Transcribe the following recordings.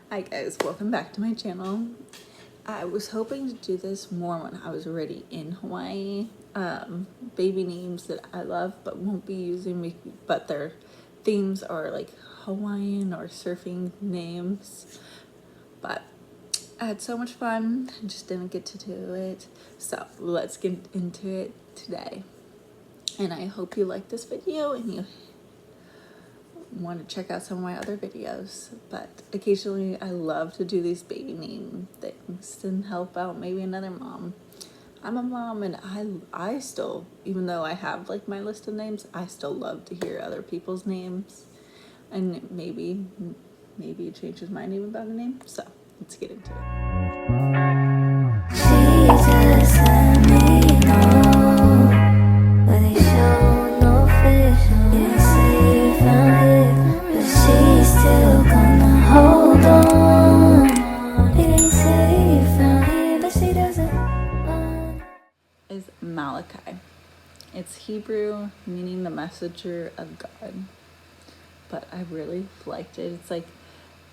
Hi guys, welcome back to my channel. I was hoping to do this more when I was already in Hawaii. Baby names that I love but won't be using, but their themes are like Hawaiian or surfing names. But I had so much fun, I just didn't get to do it. So let's get into it today. And I hope you like this video and you want to check out some of my other videos. But occasionally I love to do these baby name things and help out maybe another mom. I'm a mom and I still, even though I have like my list of names, I still love to hear other people's names, and maybe it changes my name about a name. So let's get into it. Is Malachi. It's Hebrew, meaning the messenger of God. But I really liked it. It's like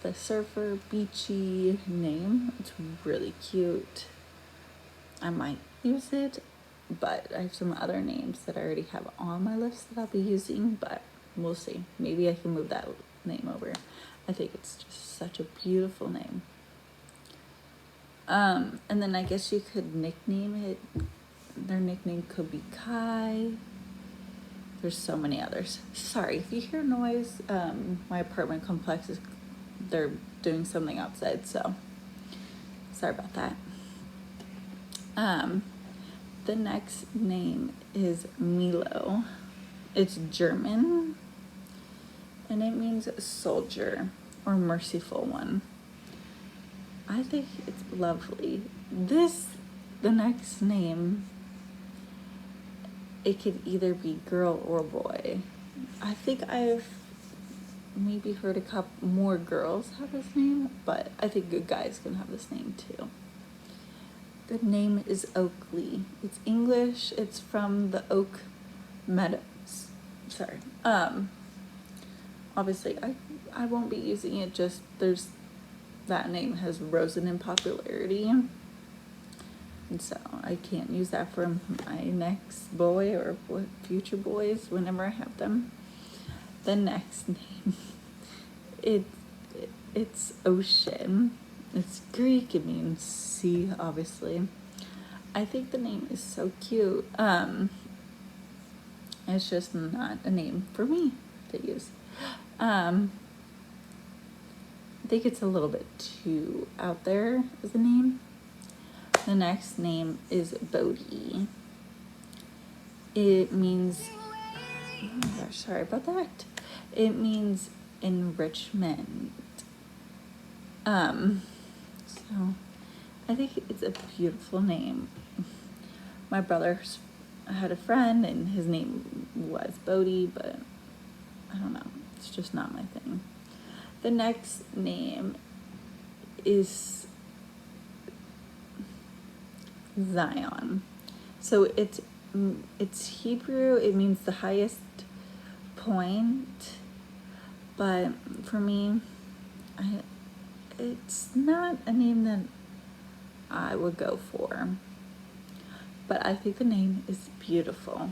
the surfer Beachy name. It's really cute. I might use it, but I have some other names that I already have on my list that I'll be using, but we'll see. Maybe I can move that name over. I think it's just such a beautiful name. And then I guess you could nickname it. Their nickname could be Kai. There's so many others. Sorry, if you hear noise, my apartment complex is, they're doing something outside, so sorry about that. The next name is Milo. It's German, and it means soldier or merciful one. I think it's lovely. The next name, it could either be girl or boy. I think I've maybe heard a couple more girls have this name, but I think good guys can have this name too. The name is Oakley. It's English. It's from the Oak Meadows. Sorry. Obviously I won't be using it, just that name has risen in popularity. And so I can't use that for my next boy or future boys whenever I have them. The next name, it's Ocean. It's Greek. It means sea, obviously. I think the name is so cute. It's just not a name for me to use. I think it's a little bit too out there as a name. The next name is Bodhi. It means, oh my gosh, sorry about that. It means enrichment. So I think it's a beautiful name. My brother had a friend and his name was Bodhi, but I don't know. It's just not my thing. The next name is Zion. So it's Hebrew. It means the highest point, but for me, it's not a name that I would go for. But I think the name is beautiful.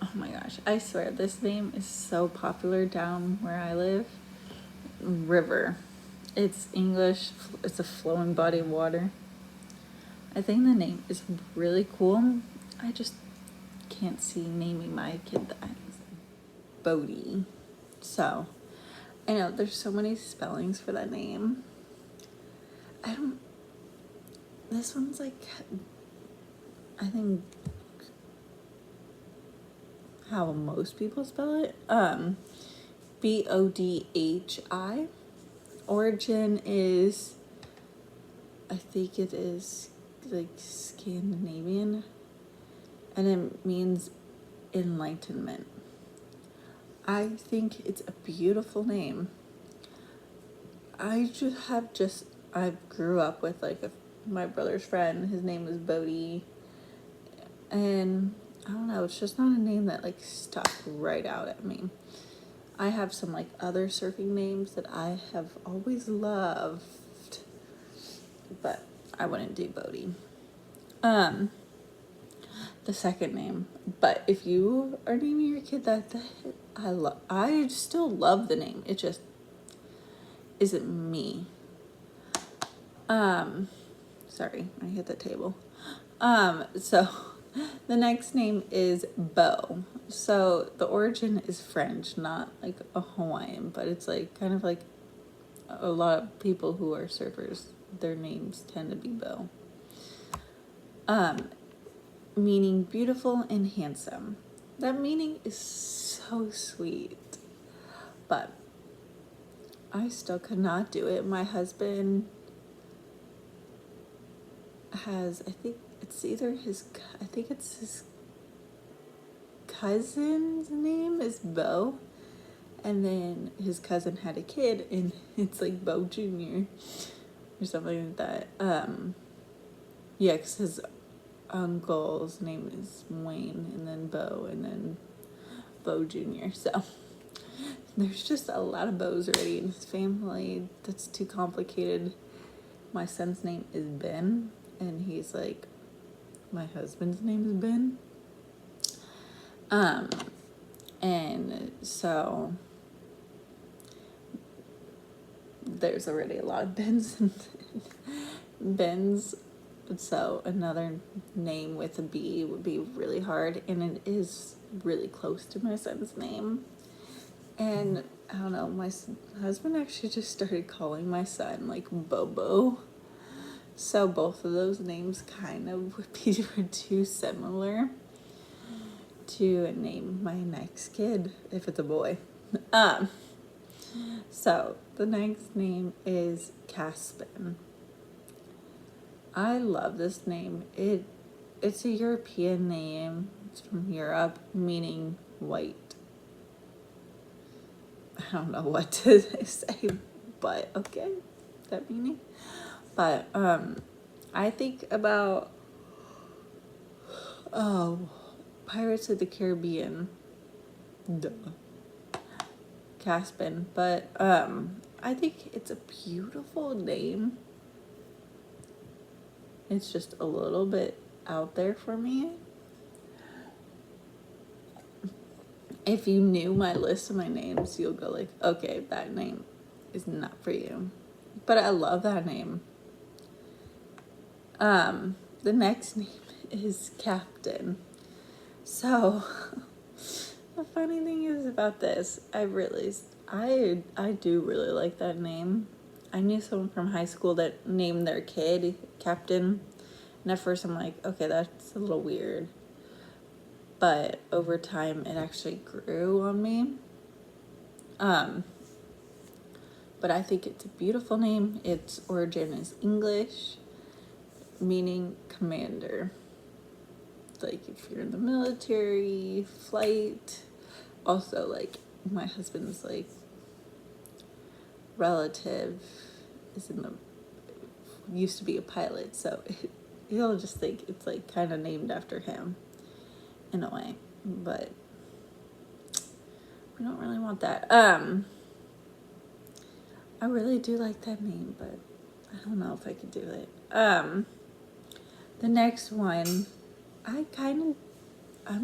Oh my gosh, I swear this name is so popular down where I live. River. It's English. It's a flowing body of water. I think the name is really cool. I just can't see naming my kid that. Bodhi. So I know there's so many spellings for that name. This one's like, I think how most people spell it. Bodhi. Origin is, I think it is like Scandinavian, and it means enlightenment. I think it's a beautiful name. I grew up with like my brother's friend. His name was Bodhi, and I don't know, it's just not a name that like stuck right out at me. I have some like other surfing names that I have always loved, but I wouldn't do Bodhi. The second name. But if you are naming your kid that I still love the name. It just isn't me. Sorry, I hit the table. So the next name is Bo. So the origin is French, not like a Hawaiian, but it's like kind of like a lot of people who are surfers, their names tend to be Bo. Meaning beautiful and handsome. That meaning is so sweet. But I still could not do it. My husband has, I think it's his cousin's name is Bo. And then his cousin had a kid and it's like Bo Jr. or something like that. Yeah, because his uncle's name is Wayne and then Bo and then Bo Jr. So there's just a lot of Bo's already in his family. That's too complicated. My son's name is Ben and he's like, my husband's name is Ben. And so there's already a lot of Bens and Bens. So another name with a B would be really hard, and it is really close to my son's name. And I don't know, my husband actually just started calling my son like Bobo. So both of those names kind of would be too similar to name my next kid if it's a boy. So the next name is Caspin. I love this name. It's a European name. It's from Europe, meaning white. I don't know what to say, but okay, that meaning. But I think about Pirates of the Caribbean. Duh. Caspin, but I think it's a beautiful name. It's just a little bit out there for me. If you knew my list of my names, you'll go like, okay, that name is not for you. But I love that name. The next name is Captain. So the funny thing is about this, I do really like that name. I knew someone from high school that named their kid Captain. And at first I'm like, okay, that's a little weird. But over time, it actually grew on me. But I think it's a beautiful name. Its origin is English, meaning commander. Like if you're in the military, flight. Also, like my husband's like relative used to be a pilot, so you'll just think it's like kind of named after him in a way, but we don't really want that. I really do like that name, but I don't know if I could do it. The next one, I'm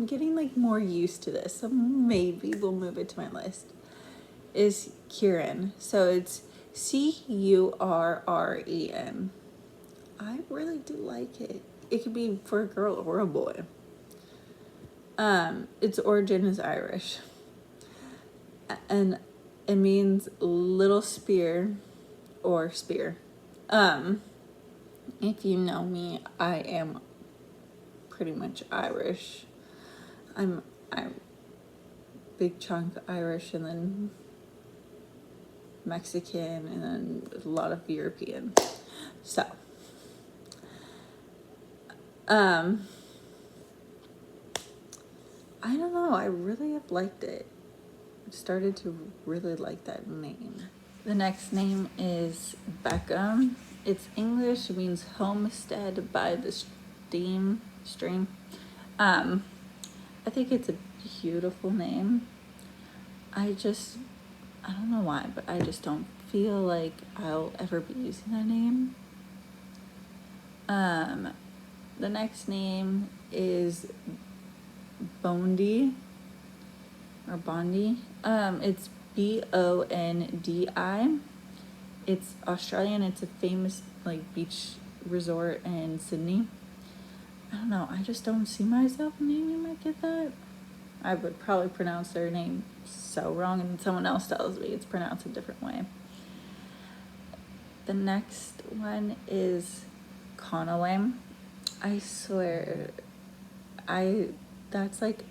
getting like more used to this, so maybe we'll move it to my list, is Kieran. So it's Curren. I really do like it. It could be for a girl or a boy. Its origin is Irish. And it means little spear or spear. If you know me, I am pretty much Irish. I'm big chunk Irish and then Mexican and then a lot of European. So, I don't know. I really have liked it. I started to really like that name. The next name is Beckham. It's English. It means homestead by the stream. I think it's a beautiful name. I don't know why, but I just don't feel like I'll ever be using that name. The next name is Bondi or Bondi. It's Bondi. It's Australian. It's a famous like beach resort in Sydney. I don't know. I just don't see myself naming my kid that. I would probably pronounce their name so wrong, and someone else tells me it's pronounced a different way. The next one is Conaway. I swear, that's like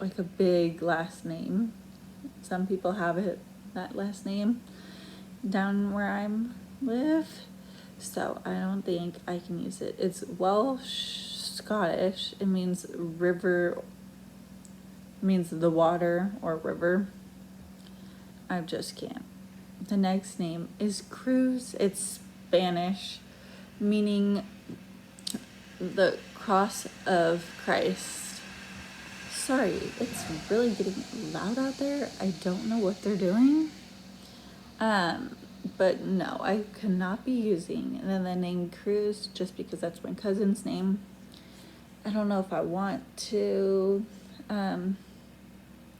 a big last name. Some people have that last name down where I'm live, so I don't think I can use it. It's Welsh Scottish. It means river. Means the water or river. I just can't. The next name is Cruz. It's Spanish, meaning the cross of Christ. Sorry, it's really getting loud out there. I don't know what they're doing. But no, I cannot be using the name Cruz just because that's my cousin's name. I don't know if I want to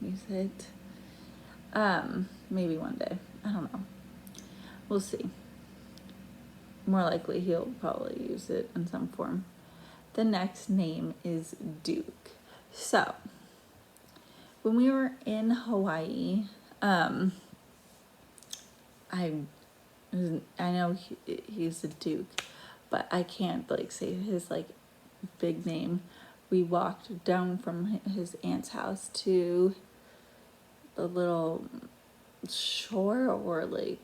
use it. Maybe one day. I don't know. We'll see. More likely he'll probably use it in some form. The next name is Duke. So, when we were in Hawaii, I know he's a Duke, but I can't like say his like big name. We walked down from his aunt's house to the little shore or like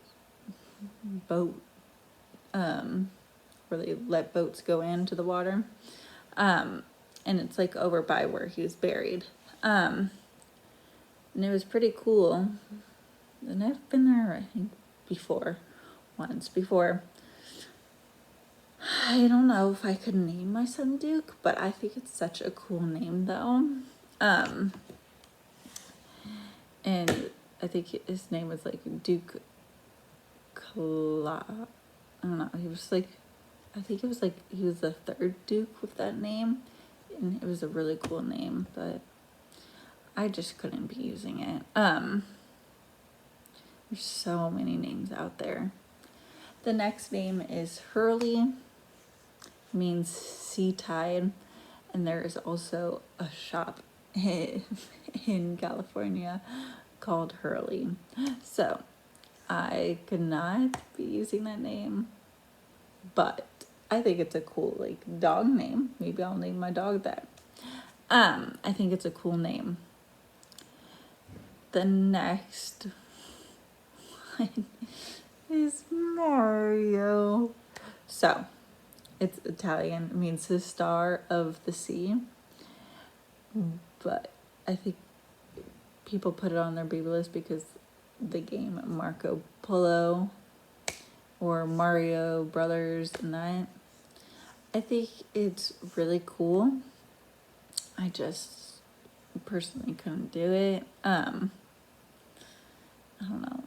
boat, where they let boats go into the water, and it's like over by where he was buried, and it was pretty cool. And I've been there, I think, once before. I don't know if I could name my son Duke, but I think it's such a cool name though. And I think his name was like Duke I don't know. He was like, I think it was like he was the third Duke with that name, and it was a really cool name, but I just couldn't be using it. There's so many names out there. The next name is Hurley, means sea tide, and there is also a shop in California called Hurley. So I could not be using that name, but I think it's a cool like dog name. Maybe I'll name my dog that. I think it's a cool name. The next one is Mario. So it's Italian. It means the star of the sea. But I think people put it on their baby list because the game Marco Polo or Mario Brothers and that. I think it's really cool. I just personally couldn't do it. I don't know.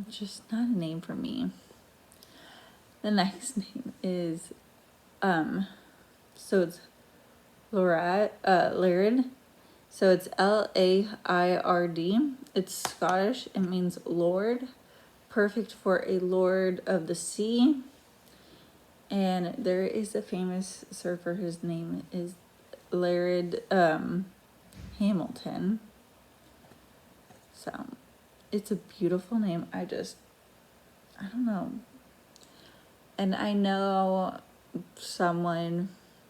It's just not a name for me. The next name is so it's Laird. So it's Laird. It's Scottish. It means lord. Perfect for a lord of the sea. And there is a famous surfer. His name is Laird Hamilton. So it's a beautiful name. I don't know. And I know someone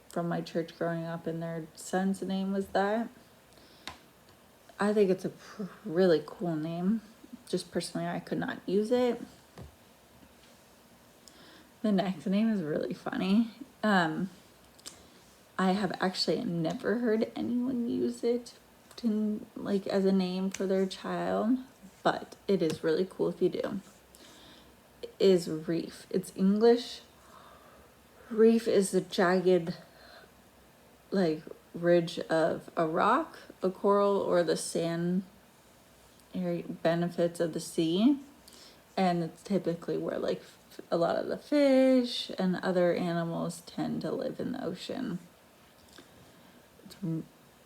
from my church growing up and their son's name was that. I think it's a really cool name. Just personally, I could not use it. The next name is really funny. I have actually never heard anyone use it like as a name for their child, but it is really cool if you do. It is Reef. It's English. Reef is the jagged, like ridge of a rock, a coral, or the sand area benefits of the sea. And it's typically where like a lot of the fish and other animals tend to live in the ocean. It's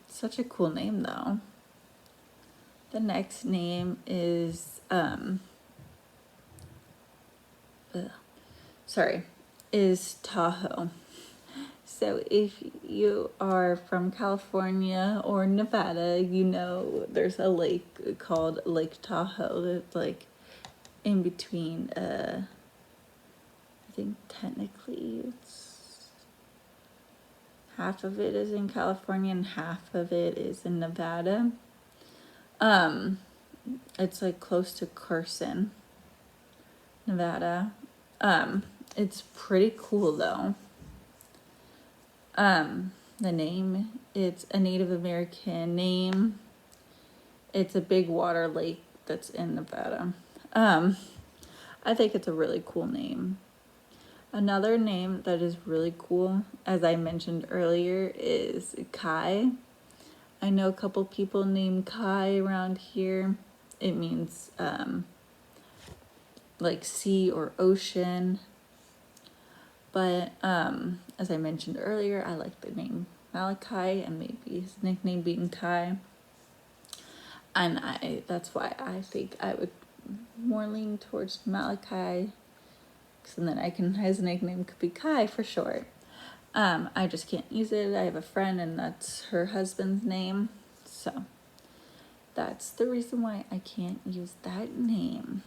such a cool name though. The next name is is Tahoe. So if you are from California or Nevada, you know there's a lake called Lake Tahoe that's like in between, I think technically it's half of it is in California and half of it is in Nevada. It's like close to Carson, Nevada. It's pretty cool though. The name, it's a Native American name. It's a big water lake that's in Nevada. I think it's a really cool name. Another name that is really cool, as I mentioned earlier, is Kai. I know a couple people named Kai around here. It means like sea or ocean. But as I mentioned earlier, I like the name Malachi and maybe his nickname being Kai. And that's why I think I would more lean towards Malachi. And then his nickname could be Kai for short. I just can't use it. I have a friend and that's her husband's name. So that's the reason why I can't use that name.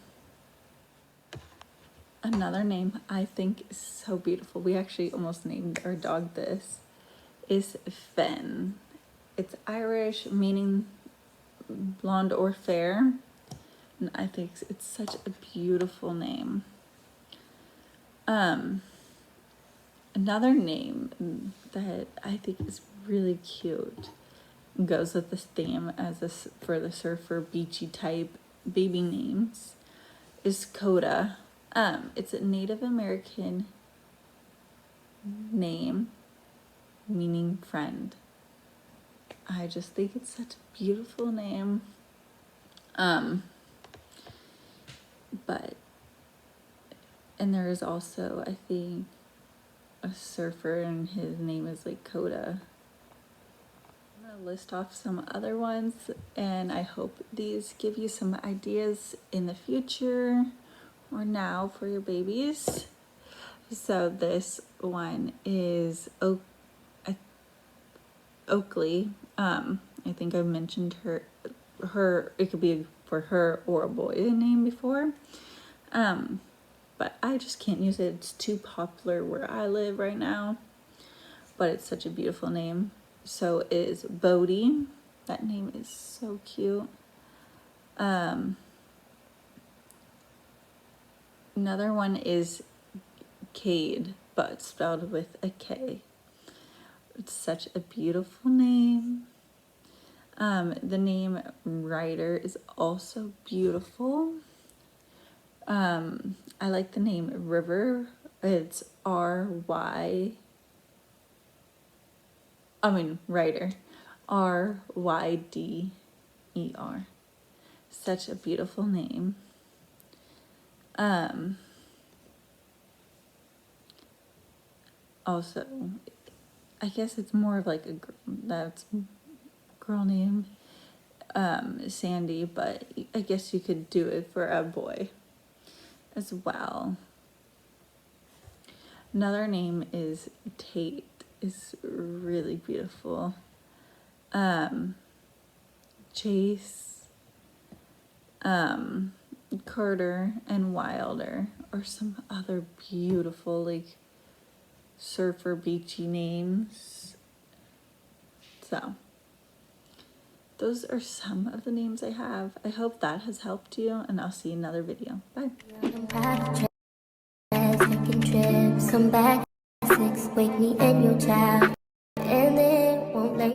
Another name I think is so beautiful, we actually almost named our dog this, is Fen. It's Irish, meaning blonde or fair, and I think it's such a beautiful name. Another name that I think is really cute, goes with this theme for the surfer beachy type baby names, is Coda. It's a Native American name meaning friend. I just think it's such a beautiful name. And there is also, I think, a surfer and his name is like Coda. I'm gonna list off some other ones and I hope these give you some ideas in the future or now for your babies. So this one is Oakley. I think I mentioned her, it could be for her or a boy name before. But I just can't use it. It's too popular where I live right now. But it's such a beautiful name. So is Bodhi. That name is so cute. Another one is Cade, but spelled with a K. It's such a beautiful name. The name Ryder is also beautiful. I like the name River. It's Ryder. Ryder. Such a beautiful name. Also, I guess it's more of like that's girl name, Sandy, but I guess you could do it for a boy as well. Another name is Tate. Is really beautiful. Chase, Carter, and Wilder are some other beautiful like surfer beachy names. So those are some of the names I have. I hope that has helped you, and I'll see you in another video. Bye. Taking trips, come back 6, wake me in your child.